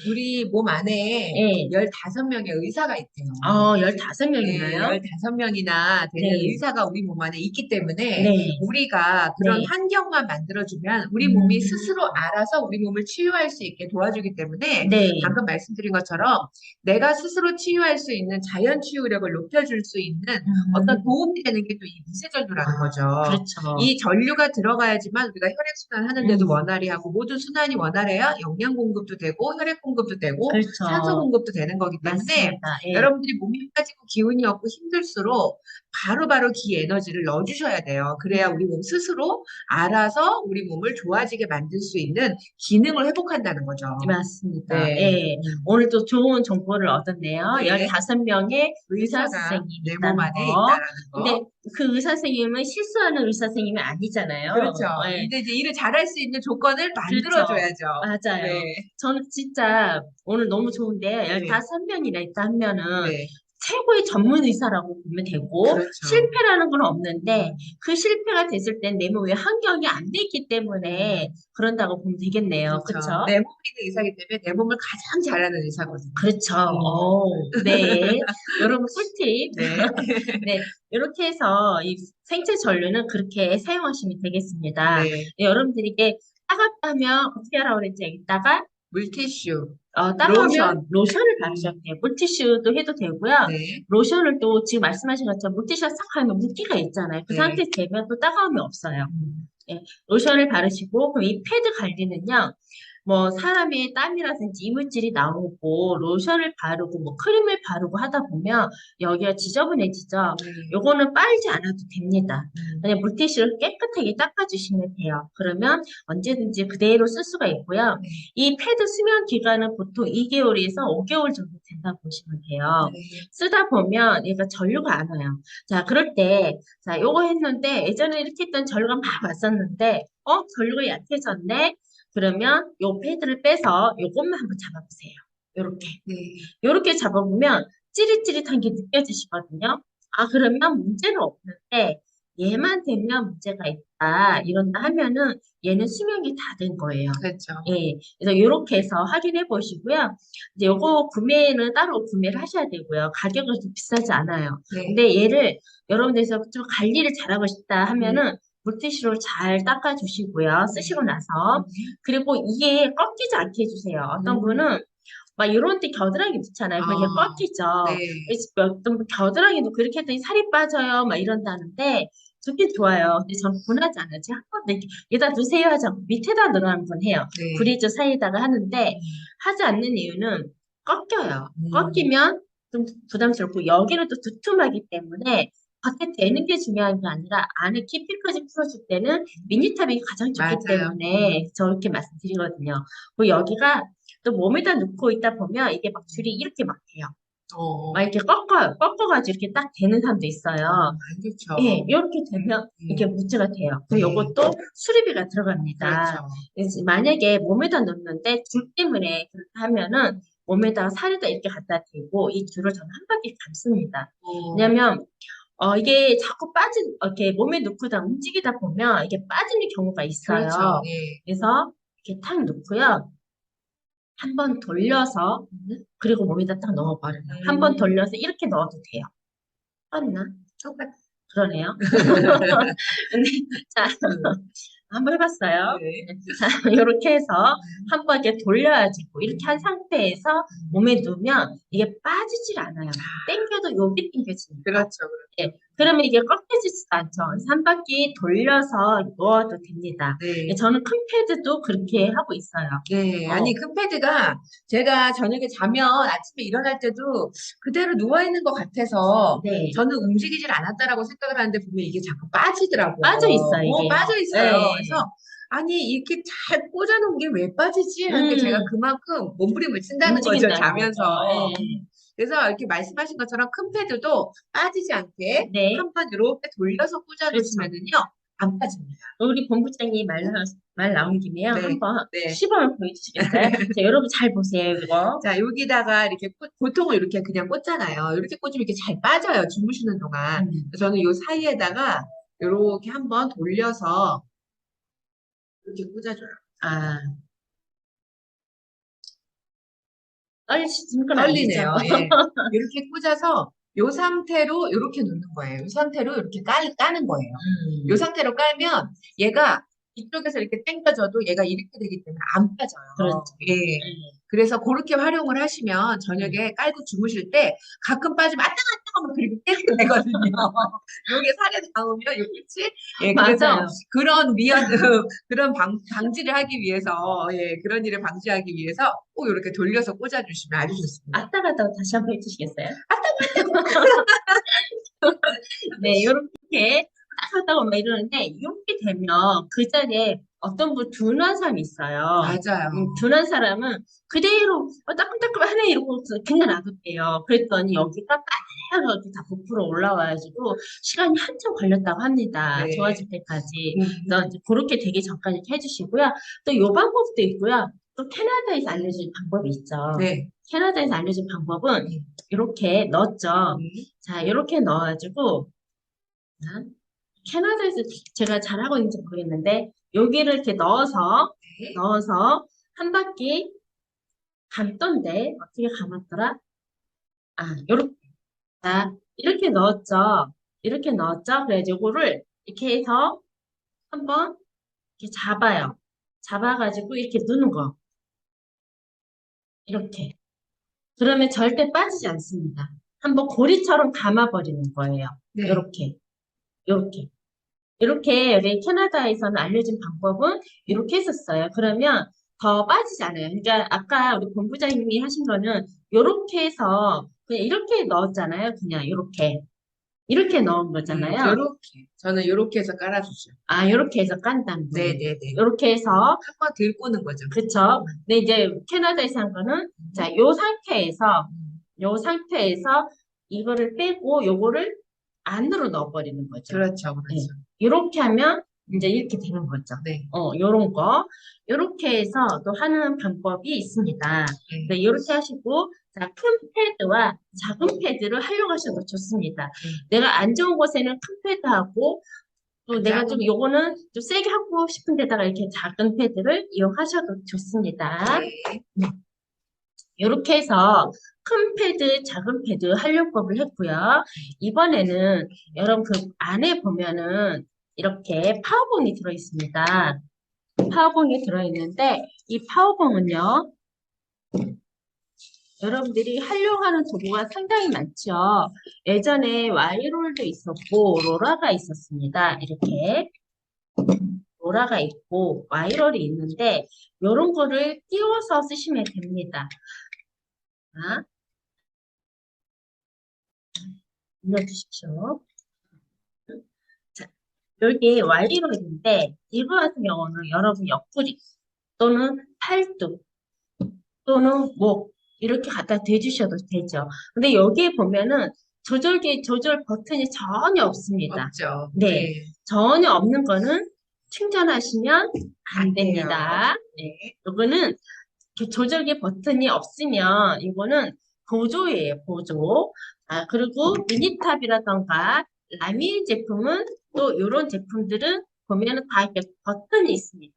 우리 몸 안에 예. 15명의 의사가 있대요. 15명이나요? 네, 15명이나 되는 네. 의사가 우리 몸 안에 있기 때문에 네. 우리가 그런 네. 환경만 만들어주면 우리 몸이 음, 스스로 알아서 우리 몸을 치유할 수 있게 도와주기 때문에 네. 방금 말씀드린 것처럼 내가 스스로 치유할 수 있는 자연 치유력을 높여줄 수 있는 어떤 음, 도움이 되는 게 또 이 미세전류라는 거죠. 그렇죠. 이 전류가 들어가야지만 우리가 혈액순환 하는데도 음, 원활히 하고 모든 순환이 원활해야 영양 공급도 되고 혈액 공급도 되고 산소 그렇죠. 공급도 되는 거기 때문에 맞습니다. 예. 여러분들이 몸이 빠지고 기운이 없고 힘들수록 바로바로 기 에너지를 넣어주셔야 돼요. 그래야 우리 몸 스스로 알아서 우리 몸을 좋아지게 만들 수 있는 기능을 회복한다는 거죠. 맞습니다. 네. 예. 오늘 또 좋은 정보를 얻었네요. 네. 15명의 의사 의사가 선생님이 내 몸 있다는 안에 거. 있다라는 근데 거. 그 의사 선생님은 실수하는 의사 선생님이 그렇죠. 아니잖아요. 예. 근데 이제 일을 잘할 수 있는 조건을 그렇죠. 만들어줘야죠. 네. 맞아요. 저는 진짜 오늘 너무 좋은데, 네. 15명이나 있다 하면은 네. 최고의 전문 의사라고 보면 되고, 그렇죠. 실패라는 건 없는데, 음, 그 실패가 됐을 땐 내 몸에 환경이 안 돼 있기 때문에 그런다고 보면 되겠네요. 그렇죠. 그렇죠? 내 몸이 있는 의사이기 때문에 내 몸을 가장 잘 아는 의사거든요. 그렇죠. 음. 네. 여러분 꿀팁. 네. 네. 이렇게 해서 이 생체 전류는 그렇게 사용하시면 되겠습니다. 네. 네, 여러분들에게 따갑다면 어떻게 하라고 그랬죠? 이따가 물티슈, 따가우면 로션. 로션을 음, 바르셔도 돼요. 물티슈도 해도 되고요. 네. 로션을 또 지금 말씀하신 것처럼 물티슈가 싹 하면 물기가 있잖아요. 그 네. 상태에서 되면 또 따가움이 없어요. 음, 예, 로션을 바르시고, 그럼 이 패드 관리는요, 뭐, 사람의 땀이라든지 이물질이 나오고, 로션을 바르고, 뭐, 크림을 바르고 하다 보면, 여기가 지저분해지죠. 네. 요거는 빨지 않아도 됩니다. 음, 그냥 물티슈를 깨끗하게 닦아주시면 돼요. 그러면 언제든지 그대로 쓸 수가 있고요. 네. 이 패드 수명 기간은 보통 2개월에서 5개월 정도 된다고 보시면 돼요. 네. 쓰다 보면 얘가 전류가 안 와요. 자, 그럴 때, 자, 요거 했는데 예전에 이렇게 했던 전류가 막 왔었는데, 전류가 약해졌네? 그러면 요 패드를 빼서 요것만 한번 잡아보세요. 요렇게. 네. 요렇게 잡아보면 찌릿찌릿한 게 느껴지시거든요. 아, 그러면 문제는 없는데, 얘만 되면 문제가 있다. 이런다 하면은 얘는 수명이 다 된 거예요. 그렇죠. 예. 그래서 요렇게 해서 확인해 보시고요. 이제 요거 구매는 따로 구매를 하셔야 되고요. 가격은 좀 비싸지 않아요. 네. 근데 얘를 여러분들께서 좀 관리를 잘하고 싶다 음, 하면은 물티슈로 잘 닦아주시고요. 쓰시고 나서. 음, 그리고 이게 꺾이지 않게 해주세요. 어떤 음. 분은 막 이런 데 겨드랑이 넣잖아요. 그게 아, 꺾이죠. 네. 그래서 어떤 분 겨드랑이 도 그렇게 했더니 살이 빠져요. 막 이런다는데 좋긴 좋아요. 근데 전 권하지 않아요. 제가 한 번도 이렇게 여기다 두세요 하지 않고 밑에다 넣어 한번 해요. 네. 브리저 사이에다가 하는데 음, 하지 않는 이유는 꺾여요. 음, 꺾이면 좀 부담스럽고 여기는 또 두툼하기 때문에 밖에 대는 게 중요한 게 아니라 안에 깊이까지 풀어줄 때는 미니탑이 가장 좋기 맞아요. 때문에 저렇게 말씀드리거든요. 그리고 여기가 또 몸에다 넣고 있다 보면 이게 막 줄이 이렇게 막 돼요. 막 어, 이렇게 꺾어요. 꺾어가지고 이렇게 딱 되는 사람도 있어요. 안 좋죠. 예, 이렇게 되면 이게 음, 문제가 돼요. 그리고 네. 이것도 수리비가 들어갑니다. 그렇죠. 그래서 만약에 몸에다 넣는데 줄 때문에 그렇게 하면은 몸에다가 살에다 이렇게 갖다 대고 이 줄을 저는 한 바퀴 감습니다. 어, 왜냐면 이게 자꾸 이렇게 몸에 넣고다 움직이다 보면 이게 빠지는 경우가 그렇죠. 있어요. 예. 그래서 이렇게 탁 넣고요. 한 번 돌려서 그리고 몸에다 딱 넣어버려요. 한 번 음, 돌려서 이렇게 넣어도 돼요. 맞나? 똑같, 그러네요. 근데 자 음, 한번 해봤어요. 네. 자 이렇게 해서 음, 한 번 이렇게 돌려가지고 이렇게 한 상태에서 음. 몸에 누면 이게 빠지질 않아요. 땡겨도 여기 땡겨집니다. 그렇죠. 예, 그렇죠. 그러면 이게 꺾여지지도 않죠. 그래서 한 바퀴 돌려서 넣어도 됩니다. 예, 네. 저는 큰 패드도 그렇게 하고 있어요. 네. 아니, 어, 그 패드가 제가 저녁에 자면 아침에 일어날 때도 그대로 누워있는 것 같아서 네. 저는 움직이질 않았다라고 생각을 하는데 보면 이게 자꾸 빠지더라고요. 빠져 있어, 이게요. 빠져 있어요. 네. 그래서 아니, 이렇게 잘 꽂아놓은 게 왜 빠지지? 하는데 제가 음, 그만큼 몸부림을 친다는 거죠, 움직인다는 거죠. 자면서. 예. 그래서 이렇게 말씀하신 것처럼 큰 패드도 빠지지 않게 네, 한 번 이렇게 돌려서 그렇죠. 꽂아놓으시면은요, 안 빠집니다. 우리 본부장님 말 나온 김에요. 네. 한번 네. 시범을 보여주시겠어요? 자, 여러분 잘 보세요, 이거. 자, 여기다가 이렇게 보통은 이렇게 그냥 꽂잖아요. 이렇게 꽂으면 이렇게 잘 빠져요. 주무시는 동안. 음. 그래서 저는 요 사이에다가 이렇게 한번 돌려서 이렇게 꽂아줘요. 아, 떨리시는 건 아니죠. 떨리네요. 예. 이렇게 꽂아서 요 상태로 이렇게 놓는 거예요. 요 상태로 이렇게 까는 거예요. 요 상태로 깔면 얘가 이쪽에서 이렇게 당겨져도 얘가 이렇게 되기 때문에 안 빠져요. 그렇죠. 예. 네. 그래서 그렇게 활용을 하시면 저녁에 깔고 주무실 때 가끔 빠지면 아따 하면 그렇게 깨게 되거든요. 요게 살에 닿으면 요 끝이 예, 그래서 맞아요. 그런 그런 방지를 하기 위해서 예, 그런 일을 방지하기 위해서 꼭 이렇게 돌려서 꽂아주시면 아주 좋습니다. 아따 갔다가 다시 한번 해주시겠어요? 네, 요렇게 딱 하다가 막 이러는데, 이렇게 되면 그 자리에 어떤 분 둔한 사람이 있어요. 맞아요. 둔한 사람은 그대로 따끔따끔하네 이러고 그냥 놔둘게요. 그랬더니 여기가 빨갛게 다 부풀어 올라와가지고 시간이 한참 걸렸다고 합니다. 네. 좋아질 때까지. 음. 그래서 이제 그렇게 되기 전까지 해주시고요. 또 요 방법도 있고요. 또 캐나다에서 알려준 방법이 있죠. 네. 캐나다에서 알려준 방법은 네. 이렇게 넣었죠. 자, 이렇게 넣어가지고, 자, 캐나다에서 제가 잘하고 있는지 모르겠는데, 여기를 이렇게 넣어서 한 바퀴 감던데, 어떻게 감았더라? 아, 요렇게. 자, 이렇게 넣었죠. 이렇게 넣었죠. 그래서 요거를 이렇게 해서 한번 이렇게 잡아요. 잡아가지고 이렇게 누는 거. 이렇게. 그러면 절대 빠지지 않습니다. 한번 고리처럼 감아버리는 거예요. 네. 이렇게. 이렇게. 이렇게 우리 캐나다에서는 알려진 방법은 이렇게 했었어요. 그러면 더 빠지지 않아요. 그러니까 아까 우리 본부장님이 하신 거는 이렇게 해서 그냥 이렇게 넣었잖아요. 그냥 이렇게 넣은 거잖아요. 요렇게. 저는 요렇게 해서 깔아주죠. 아, 이렇게 해서 깐다는 거예요. 네네네. 이렇게 해서 한번 들 꼬는 거죠. 그쵸? 근데 이제 캐나다에서 한 거는 자, 요 상태에서 이거를 빼고 요거를 안으로 넣어버리는 거죠. 그렇죠. 그렇죠. 네. 이렇게 하면 이제 이렇게 되는 거죠. 네. 요런 거. 요렇게 해서 또 하는 방법이 있습니다. 네. 네, 이렇게 하시고, 자, 큰 패드와 작은 패드를 활용하셔도 좋습니다. 내가 안 좋은 곳에는 큰 패드하고, 또 내가 좀 요거는 좀 세게 하고 싶은 데다가 이렇게 작은 패드를 이용하셔도 좋습니다. 네. 이렇게 해서 큰 패드, 작은 패드 활용법을 했고요. 이번에는 여러분 그 안에 보면은 이렇게 파워봉이 들어있습니다. 파워봉이 들어있는데 이 파워봉은요. 여러분들이 활용하는 도구가 상당히 많죠. 예전에 와이롤도 있었고 로라가 있었습니다. 이렇게 로라가 있고 와이롤이 있는데 이런 거를 띄워서 쓰시면 됩니다. 자, 눌러주십시오. 자, 여기 와이롤인데 이거 같은 경우는 여러분 옆구리 또는 팔뚝 또는 목 이렇게 갖다 대주셔도 되죠. 근데 여기에 보면은 조절 버튼이 전혀 없습니다. 없죠. 네. 전혀 없는 거는 충전하시면 안 됩니다. 네. 이거는 조절기 버튼이 없으면 이거는 보조예요, 보조. 아, 그리고 미니탑이라던가 라미 제품은 또 이런 제품들은 보면은 다 이렇게 버튼이 있습니다.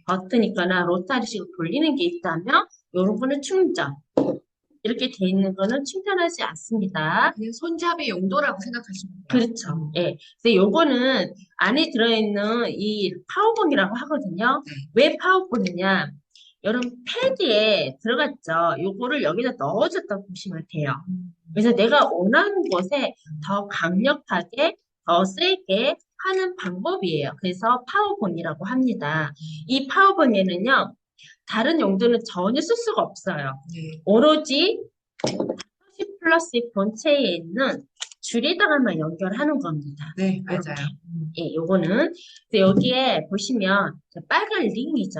버튼이 있거나 로타리식으로 돌리는 게 있다면 이런 거는 충전. 이렇게 돼 있는 거는 충전하지 않습니다. 그냥 손잡이 용도라고 생각하시면 돼요. 그렇죠. 예. 근데 요거는 안에 들어있는 이 파워봉이라고 하거든요. 왜 파워봉이냐? 여러분 패드에 들어갔죠. 요거를 여기다 넣어줬다고 보시면 돼요. 그래서 내가 원하는 곳에 더 강력하게, 더 세게 하는 방법이에요. 그래서 파워봉이라고 합니다. 이 파워봉에는요, 다른 용도는 전혀 쓸 수가 없어요. 오로지 40 플러스 본체에 있는 줄에다가만 연결하는 겁니다. 네, 맞아요. 예, 요거는. 근데 여기에 보시면 빨간 링이죠.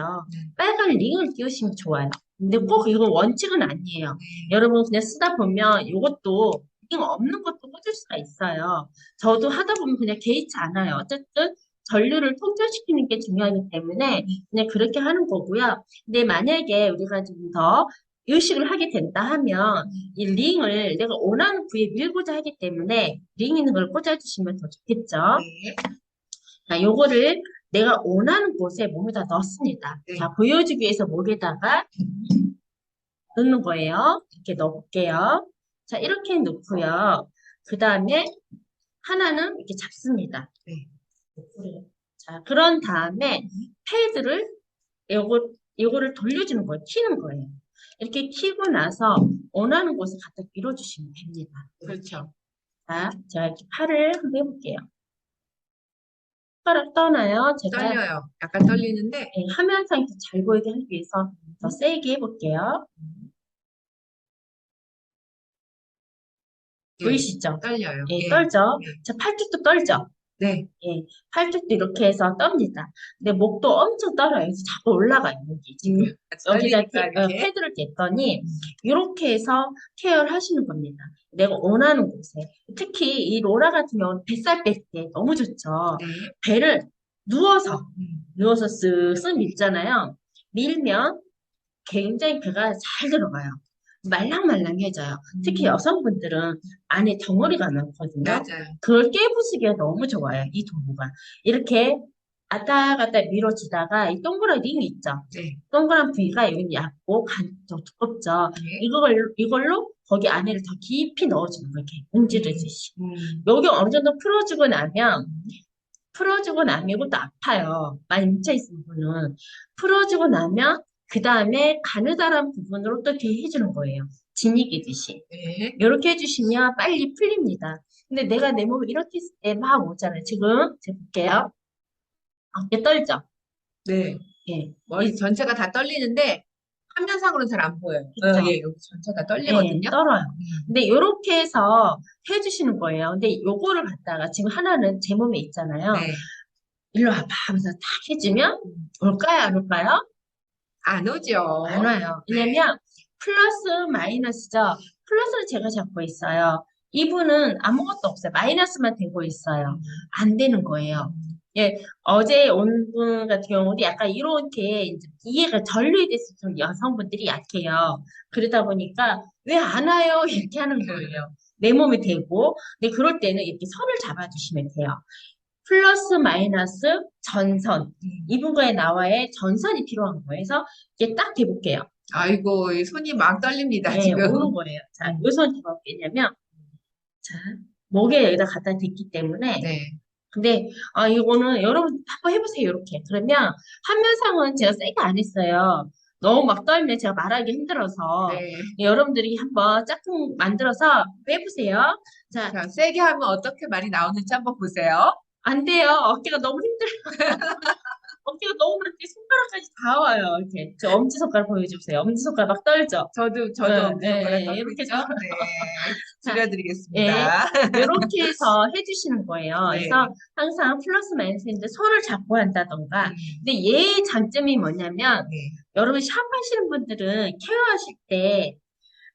빨간 링을 끼우시면 좋아요. 근데 꼭 이건 원칙은 아니에요. 여러분 그냥 쓰다 보면 이것도 링 없는 것도 꽂을 수가 있어요. 저도 하다 보면 그냥 개의치 않아요. 어쨌든 전류를 통전시키는 게 중요하기 때문에 그냥 그렇게 하는 거고요. 근데 만약에 우리가 좀 더 의식을 하게 된다 하면 이 링을 내가 원하는 부위에 밀고자 하기 때문에 링 있는 걸 꽂아주시면 더 좋겠죠. 자, 요거를 내가 원하는 곳에 몸에다 넣습니다. 자, 보여주기 위해서 목에다가 넣는 거예요. 이렇게 넣어볼게요. 자, 이렇게 넣고요. 그 다음에 하나는 이렇게 잡습니다. 네. 자, 그런 다음에 패드를 요거를 돌려주는 거예요. 키는 거예요. 이렇게 키고 나서 원하는 곳에 갖다 밀어주시면 됩니다. 그렇죠. 자, 제가 이렇게 팔을 한번 해볼게요. 손가락 떠나요. 제가 떨려요. 약간 떨리는데. 화면상에서 잘 보이게 하기 위해서 더 세게 해볼게요. 예, 보이시죠? 떨려요. 예, 예. 떨죠? 예. 자, 팔뚝도 떨죠? 네. 예, 팔뚝도 이렇게 해서 떱니다. 근데 목도 엄청 떨어요. 그래서 자꾸 올라가요, 여기 지금. 여기다 떨리니까 이렇게. 패드를 댔더니 이렇게 해서 케어를 하시는 겁니다. 내가 원하는 곳에. 특히 이 로라 같은 경우는 뱃살 뺄 때 너무 좋죠. 네. 배를 누워서 음. 쓱쓱 밀잖아요. 밀면 굉장히 배가 잘 들어가요. 말랑말랑해져요. 특히 여성분들은 안에 덩어리가 많거든요. 맞아요. 그걸 깨부수기가 너무 좋아요. 이 도구가. 이렇게 왔다 갔다 밀어주다가 이 동그란 링이 있죠. 네. 동그란 부위가 여기 얇고 더 두껍죠. 네. 이걸로 거기 안에를 더 깊이 넣어주는 거예요. 이렇게 문지르듯이. 여기 어느 정도 풀어주고 나면 이것도 아파요. 많이 뭉쳐있는 부분은. 풀어주고 나면 그 다음에 가느다란 부분으로 또 이렇게 해주는 거예요. 지니기듯이. 네. 이렇게 해주시면 빨리 풀립니다. 근데 내가 내 몸을 이렇게 했을 때 막 오잖아요. 지금 제가 볼게요. 어깨 떨죠? 네. 예. 머리 전체가 다 떨리는데 화면상으로는 잘 안 보여요. 그쵸? 예, 여기 전체가 예, 떨리거든요. 떨어요. 근데 이렇게 해서 해주시는 거예요. 근데 요거를 갖다가 지금 하나는 제 몸에 있잖아요. 네. 일로 와봐 하면서 딱 해주면 올까요? 안 올까요? 안 오죠. 안 와요. 왜냐면 플러스 마이너스죠. 플러스를 제가 잡고 있어요. 이분은 아무것도 없어요. 마이너스만 되고 있어요. 안 되는 거예요. 예, 어제 온 분 같은 경우도 약간 이렇게 이제 이해가 전류에 대해서 좀 여성분들이 약해요. 그러다 보니까 왜 안 와요? 이렇게 하는 거예요. 내 몸에 대고. 근데 그럴 때는 이렇게 선을 잡아주시면 돼요. 플러스 마이너스 전선. 이분과의 나와의 전선이 필요한 거예요. 그래서 이게 딱 대볼게요. 아이고, 이 손이 막 떨립니다, 네, 지금. 오는 거예요. 자, 요 손 제가 어떻게냐면, 자, 목에 여기다 갖다 댔기 때문에, 네. 근데, 이거는 여러분 한번 해보세요, 이렇게. 그러면, 화면상은 제가 세게 안 했어요. 너무 막 떨면 제가 말하기 힘들어서, 네. 여러분들이 한번 짝퉁 만들어서 해보세요. 자, 자, 세게 하면 어떻게 말이 나오는지 한번 보세요. 안 돼요. 어깨가 너무 힘들어요. 어깨가 너무 많은데 손가락까지 다 와요. 이렇게. 저 엄지손가락 보여주세요. 엄지손가락 막 떨죠? 저도 네, 엄지손가락 네, 떨고 이렇게 있죠? 해서. 네. 자, 줄여드리겠습니다. 이렇게 해서 해주시는 거예요. 네. 그래서 항상 플러스 마이너스인데 손을 잡고 한다던가. 근데 얘의 장점이 뭐냐면, 네. 여러분 샤프하시는 분들은 케어하실 때,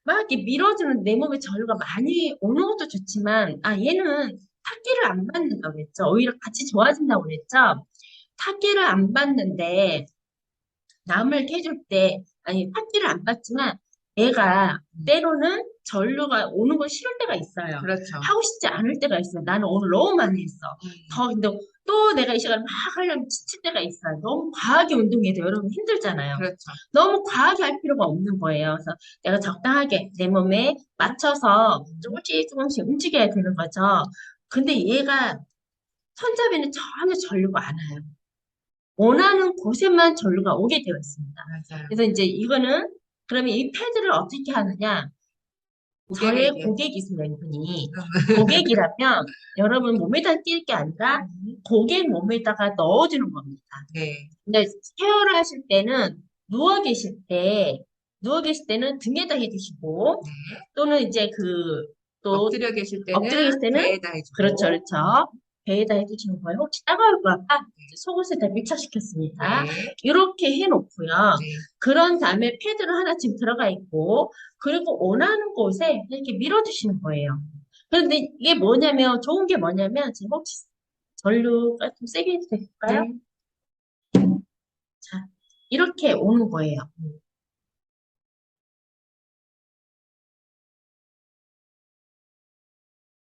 막 이렇게 밀어주는 내 몸에 전류가 많이 오는 것도 좋지만, 얘는 탁기를 안 받는다고 그랬죠. 오히려 같이 좋아진다고 그랬죠. 탁기를 안 받는데, 남을 이렇게 해줄 때, 아니, 탁기를 안 받지만, 내가 때로는 전류가 오는 걸 싫을 때가 있어요. 그렇죠. 하고 싶지 않을 때가 있어요. 나는 오늘 너무 많이 했어. 근데 또 내가 이 시간을 막 하려면 지칠 때가 있어요. 너무 과하게 운동해도 여러분 힘들잖아요. 그렇죠. 너무 과하게 할 필요가 없는 거예요. 그래서 내가 적당하게 내 몸에 맞춰서 조금씩 움직여야 되는 거죠. 근데 얘가 손잡이는 전혀 전류가 안 와요. 원하는 곳에만 전류가 오게 되어 있습니다. 맞아요. 그래서 이제 이거는 그러면 이 패드를 어떻게 하느냐? 저의 고객에게. 고객이세요, 이분이. 고객이라면 여러분 몸에다 낄 게 아니라 고객 몸에다가 넣어주는 겁니다. 네. 근데 케어를 하실 때는 누워 계실 때는 등에다 해주시고 또는 이제 또 엎드려 계실 엎드려 계실 때는 배에다 해주고. 그렇죠, 그렇죠. 배에다 해주시는 거예요. 혹시 따가울까 봐 속옷에다 밀착시켰습니다. 네. 이렇게 해놓고요. 네. 그런 다음에 패드는 하나 지금 들어가 있고, 그리고 원하는 곳에 이렇게 밀어주시는 거예요. 그런데 이게 뭐냐면, 좋은 게 뭐냐면, 지금 혹시 전류가 좀 세게 해도 될까요? 네. 자, 이렇게 오는 거예요.